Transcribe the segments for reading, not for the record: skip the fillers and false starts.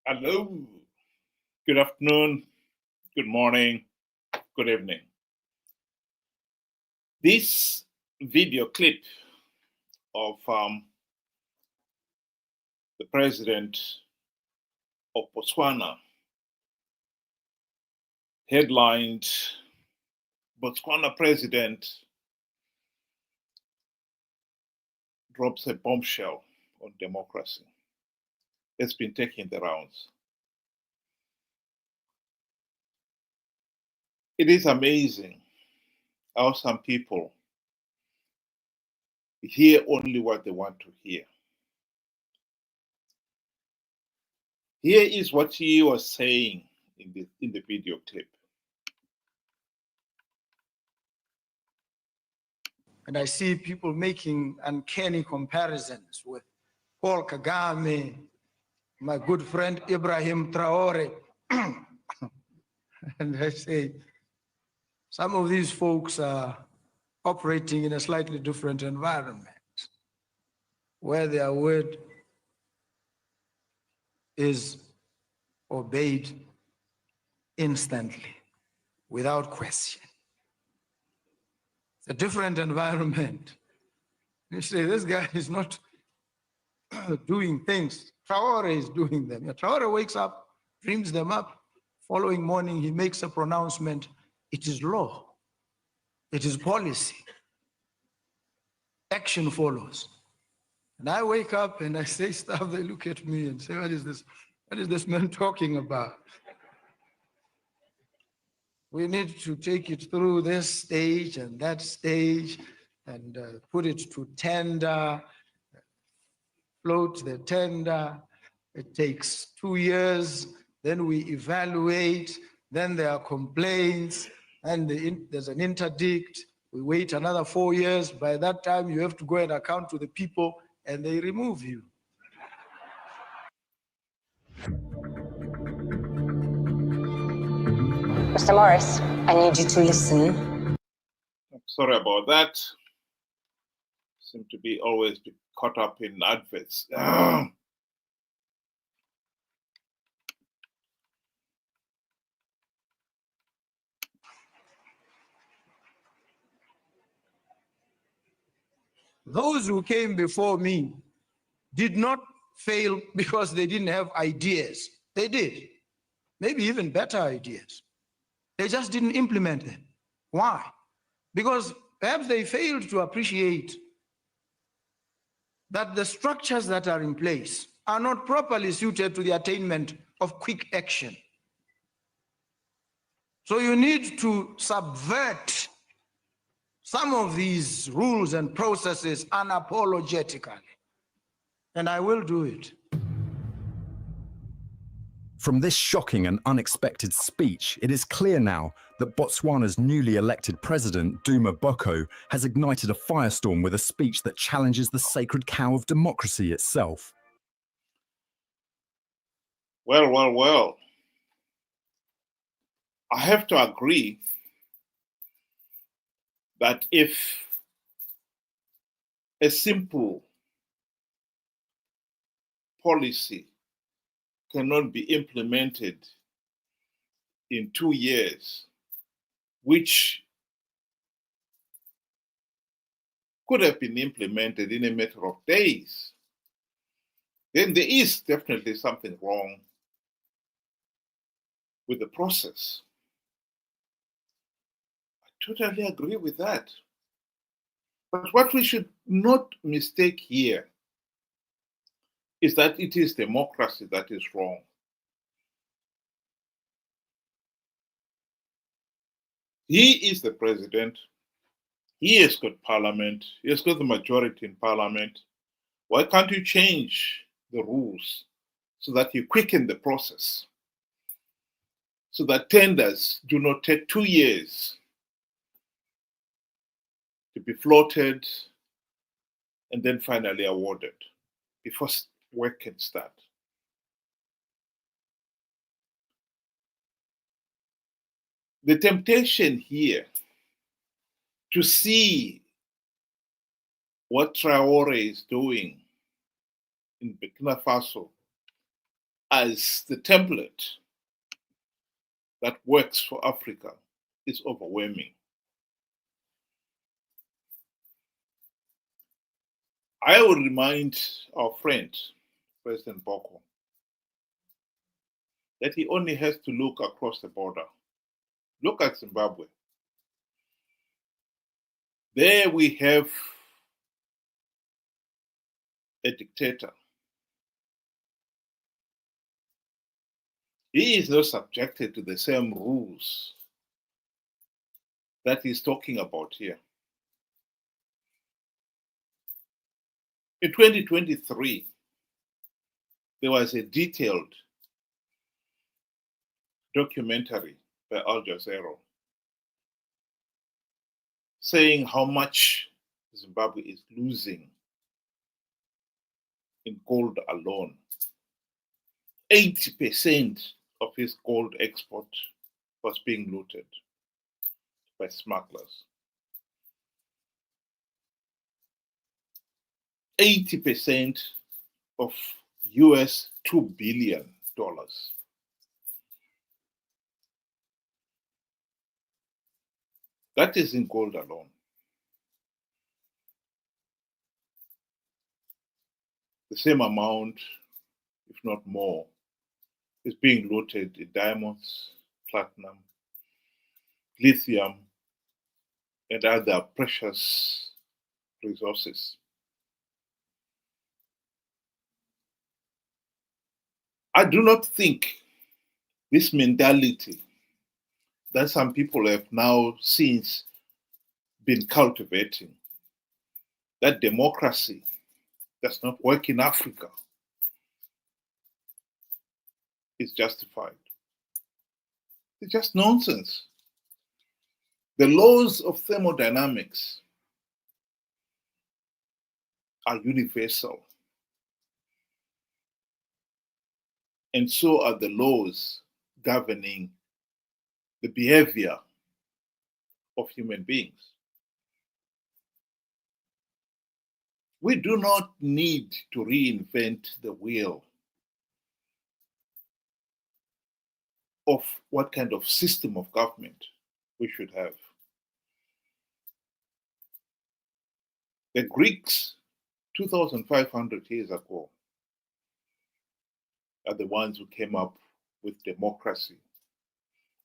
Hello, good afternoon, good morning, good evening. This video clip of the president of Botswana headlined Botswana president drops a bombshell on democracy. It's been taking the rounds. It is amazing how some people hear only what they want to hear. Here is what he was saying in the video clip. And I see people making uncanny comparisons with Paul Kagame, my good friend Ibrahim Traore. And I say, some of these folks are operating in a slightly different environment where their word is obeyed instantly, without question. It's a different environment. You say, this guy is not doing things. Traore is doing them. Traore wakes up, dreams them up. Following morning, he makes a pronouncement. It is law. It is policy. Action follows. And I wake up and I say stuff, they look at me and say, what is this? What is this man talking about? We need to take it through this stage and that stage and put it to tender, float the tender. It takes 2 years, then we evaluate, then there are complaints, and there's an interdict. We wait another 4 years. By that time, you have to go and account to the people, and they remove you. Mr. Morris, I need you to listen. Sorry about that. Seem to be always be caught up in adverts. Those who came before me did not fail because they didn't have ideas. They did, maybe even better ideas. They just didn't implement them. Why? Because perhaps they failed to appreciate that the structures that are in place are not properly suited to the attainment of quick action. So you need to subvert some of these rules and processes unapologetically. And I will do it. From this shocking and unexpected speech, it is clear now that Botswana's newly elected president, Duma Boko, has ignited a firestorm with a speech that challenges the sacred cow of democracy itself. Well. I have to agree that if a simple policy cannot be implemented in 2 years, which could have been implemented in a matter of days, then there is definitely something wrong with the process. I totally agree with that. But what we should not mistake here is that it is democracy that is wrong. He is the president. He has got parliament. He has got the majority in parliament. Why can't you change the rules so that you quicken the process? So that tenders do not take 2 years to be floated and then finally awarded before work can start. The temptation here to see what Traore is doing in Burkina Faso as the template that works for Africa is overwhelming. I will remind our friend, President Boko, that he only has to look across the border. Look at Zimbabwe. There we have a dictator. He is not subjected to the same rules that he's talking about here. In 2023, there was a detailed documentary by Al Jazeera saying how much Zimbabwe is losing in gold alone. 80% of his gold export was being looted by smugglers. 80% of US $2 billion. That is in gold alone. The same amount, if not more, is being looted in diamonds, platinum, lithium, and other precious resources. I do not think this mentality that some people have now since been cultivating, that democracy does not work in Africa, is justified. It's just nonsense. The laws of thermodynamics are universal. And so are the laws governing the behavior of human beings. We do not need to reinvent the wheel of what kind of system of government we should have. The Greeks, 2,500 years ago, are the ones who came up with democracy,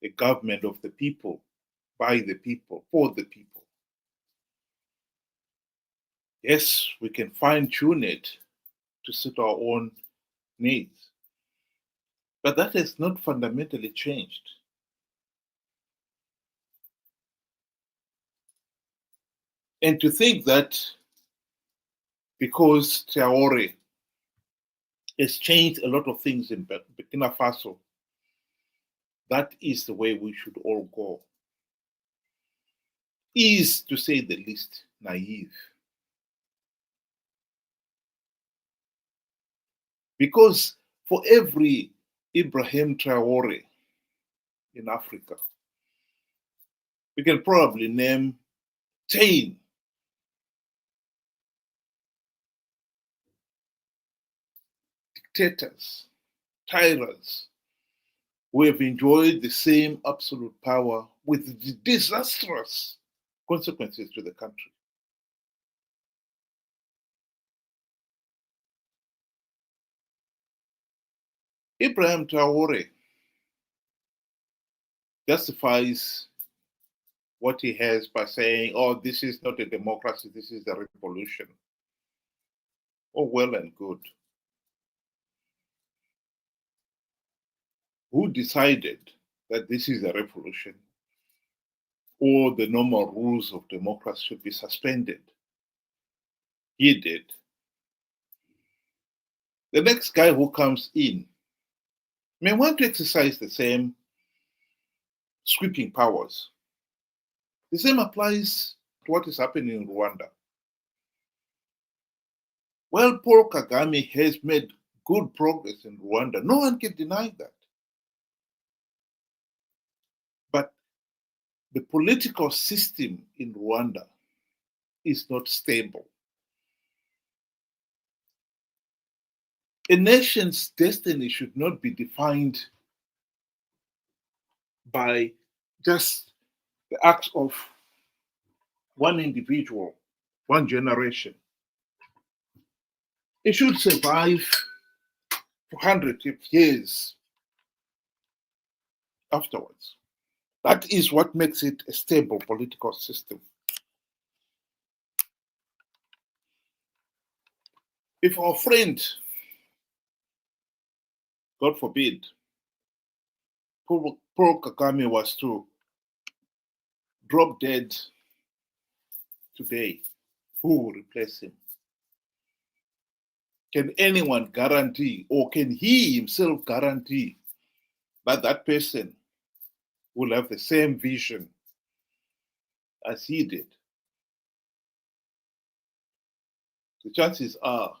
a government of the people, by the people, for the people. Yes, we can fine-tune it to suit our own needs, but that has not fundamentally changed. And to think that because Traore has changed a lot of things in Burkina Faso, that is the way we should all go, is, to say the least, naive. Because for every Ibrahim Traore in Africa, we can probably name 10 dictators, tyrants, who have enjoyed the same absolute power with disastrous consequences to the country. Ibrahim Traore justifies what he has by saying, oh, this is not a democracy, this is a revolution. Oh, well and good. Who decided that this is a revolution or the normal rules of democracy should be suspended? He did. The next guy who comes in may want to exercise the same sweeping powers. The same applies to what is happening in Rwanda. Well, Paul Kagame has made good progress in Rwanda. No one can deny that. But the political system in Rwanda is not stable. A nation's destiny should not be defined by just the acts of one individual, one generation. It should survive for hundreds of years afterwards. That is what makes it a stable political system. If our friend, God forbid, Paul Kagame was to drop dead today, who will replace him? Can anyone guarantee, or can he himself guarantee, that that person will have the same vision as he did? The chances are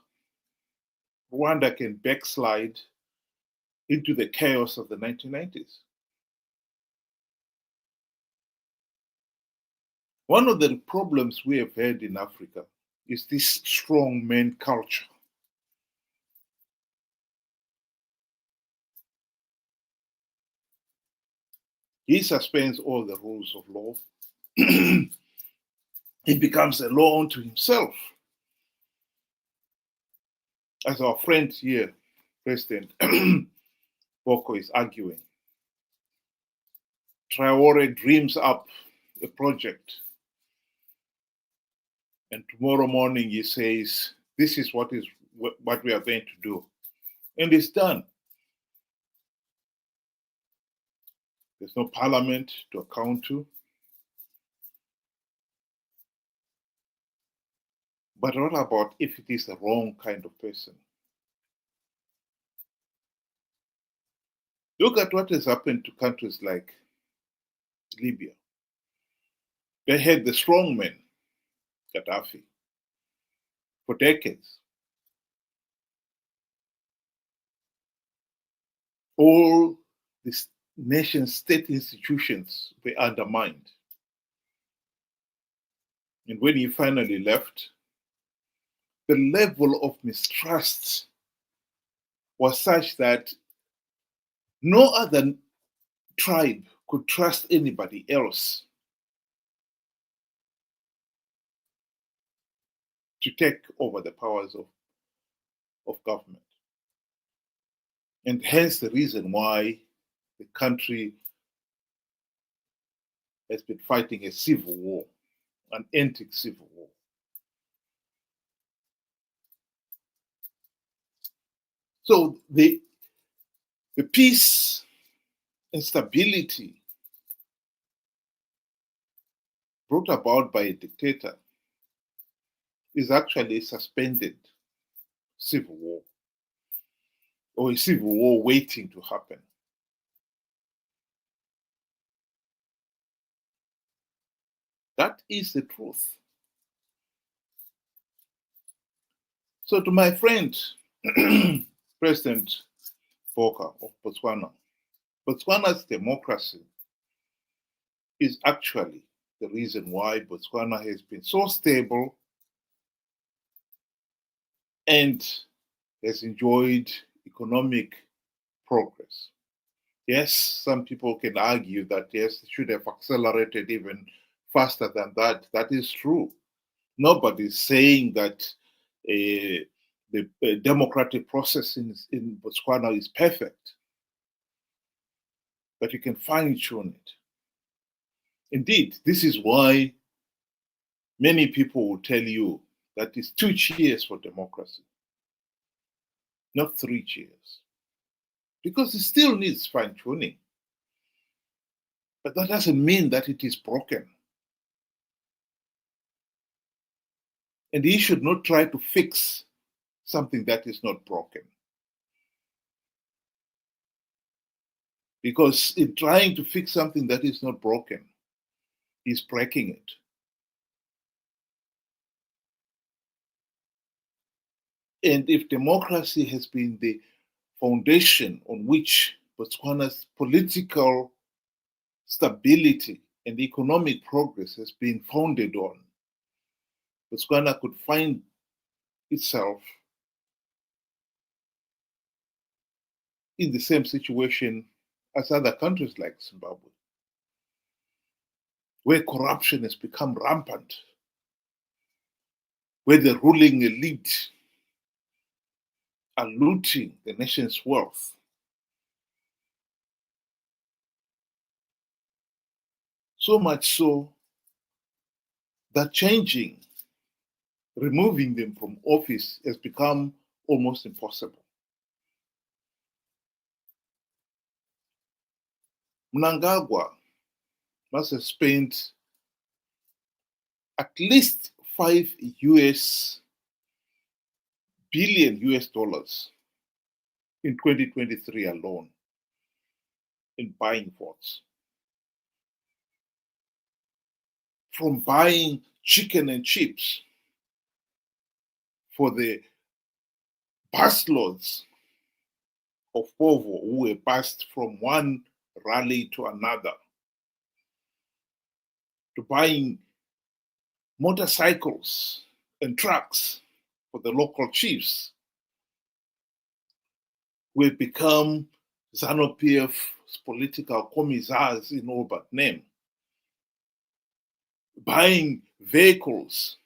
Rwanda can backslide into the chaos of the 1990s. One of the problems we have had in Africa is this strongman culture. He suspends all the rules of law. He becomes a law unto himself. As our friend here, President Boko, is arguing, Traore dreams up a project, and tomorrow morning he says, this is what we are going to do. And it's done. There's no parliament to account to. But what about if it is the wrong kind of person? Look at what has happened to countries like Libya. They had the strongman, Gaddafi, for decades. All these nation-state institutions were undermined. And when he finally left, the level of mistrust was such that no other tribe could trust anybody else to take over the powers of government. And hence the reason why the country has been fighting a civil war, an antique civil war. So the peace and stability brought about by a dictator is actually a suspended civil war, or a civil war waiting to happen. That is the truth. So to my friend, President Boko of Botswana, Botswana's democracy is actually the reason why Botswana has been so stable and has enjoyed economic progress. Yes, some people can argue that yes, it should have accelerated even faster than that. That is true. Nobody is saying that the democratic process in Botswana is perfect, but you can fine-tune it. Indeed, this is why many people will tell you that it's 2 cheers for democracy, not 3 cheers, because it still needs fine-tuning. But that doesn't mean that it is broken. And he should not try to fix something that is not broken. Because in trying to fix something that is not broken, he's breaking it. And if democracy has been the foundation on which Botswana's political stability and economic progress has been founded on, Botswana could find itself in the same situation as other countries like Zimbabwe, where corruption has become rampant, where the ruling elite are looting the nation's wealth. So much so that removing them from office has become almost impossible. Mnangagwa must have spent at least $5 billion in 2023 alone in buying votes. From buying chicken and chips for the busloads of Povo who were passed from one rally to another, to buying motorcycles and trucks for the local chiefs, who have become ZANU-PF's political commissars in all but name, buying vehicles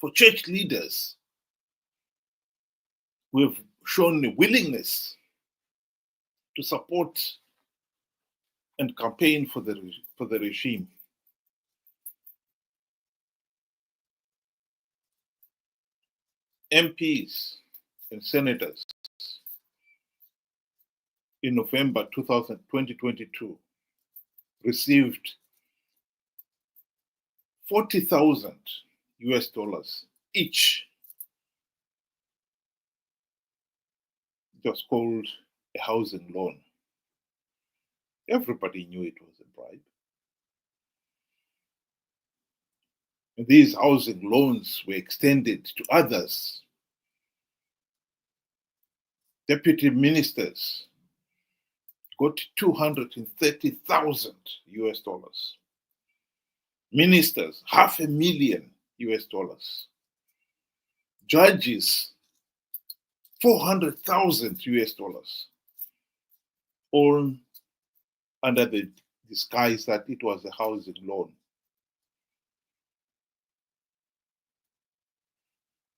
for church leaders who have shown a willingness to support and campaign for the regime. MPs and senators in November 2022 received $40,000 each. It was called a housing loan. Everybody knew it was a bribe. And these housing loans were extended to others. Deputy ministers got $230,000. Ministers, $500,000. Judges, $400,000. All under the disguise that it was a housing loan.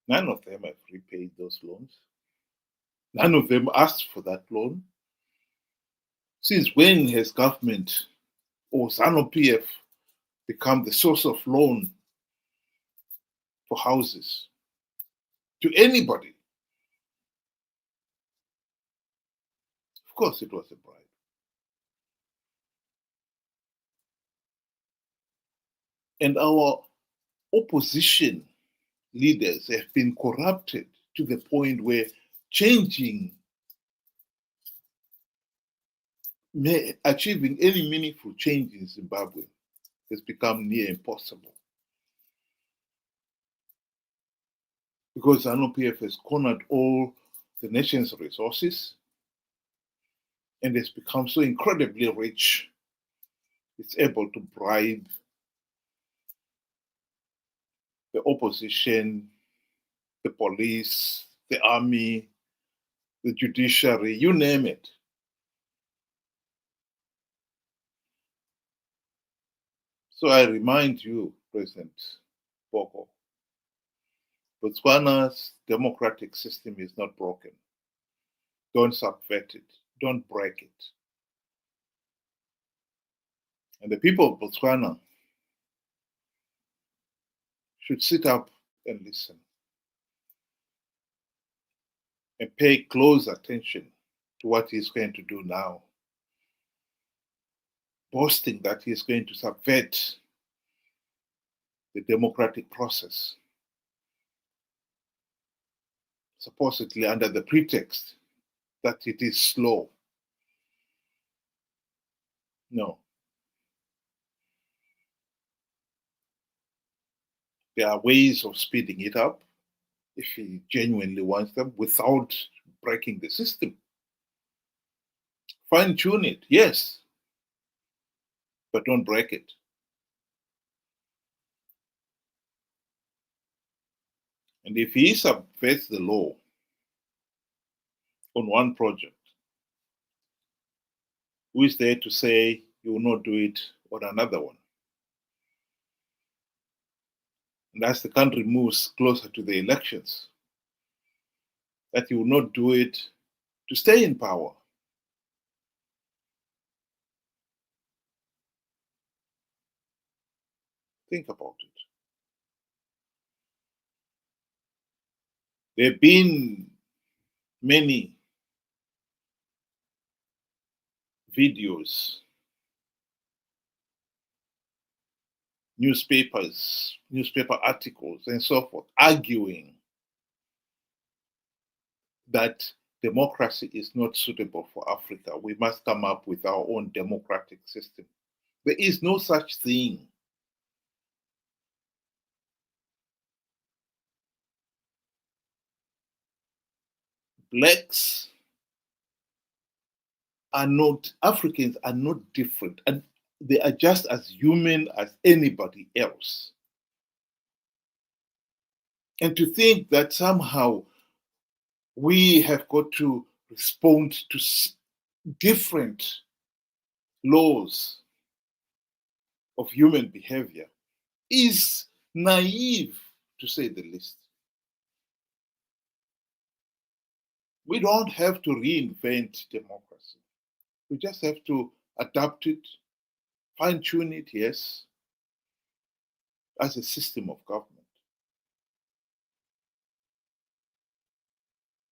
None of them have repaid those loans. None of them asked for that loan. Since when has government or ZANU-PF become the source of loan for houses to anybody? Of course it was a bribe. And our opposition leaders have been corrupted to the point where achieving any meaningful change in Zimbabwe has become near impossible. Because ZANU-PF has cornered all the nation's resources and has become so incredibly rich, it's able to bribe the opposition, the police, the army, the judiciary, you name it. So I remind you, President Boko, Botswana's democratic system is not broken. Don't subvert it. Don't break it. And the people of Botswana should sit up and listen and pay close attention to what he's going to do now, boasting that he's going to subvert the democratic process, supposedly under the pretext that it is slow. No. There are ways of speeding it up if he genuinely wants them without breaking the system. Fine-tune it, yes, but don't break it. And if he subverts the law on one project, who is there to say you will not do it on another one? And as the country moves closer to the elections, that you will not do it to stay in power. Think about it. There have been many videos, newspapers, newspaper articles, and so forth, arguing that democracy is not suitable for Africa. We must come up with our own democratic system. There is no such thing. Blacks are not, Africans are not different, and they are just as human as anybody else. And to think that somehow we have got to respond to different laws of human behavior is naive, to say the least. We don't have to reinvent democracy. We just have to adapt it, fine-tune it, yes, as a system of government.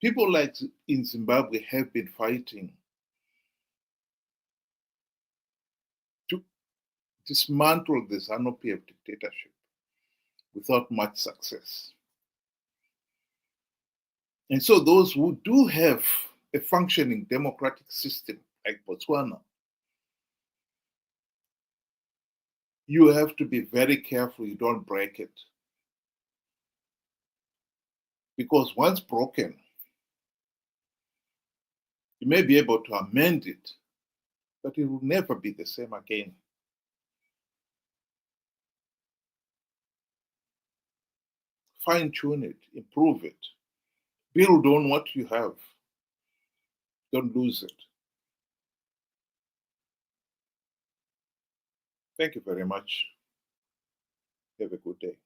People like in Zimbabwe have been fighting to dismantle the canopy of dictatorship without much success. And so those who do have a functioning democratic system like Botswana, you have to be very careful you don't break it. Because once broken, you may be able to amend it, but it will never be the same again. Fine-tune it, improve it, build on what you have. Don't lose it. Thank you very much. Have a good day.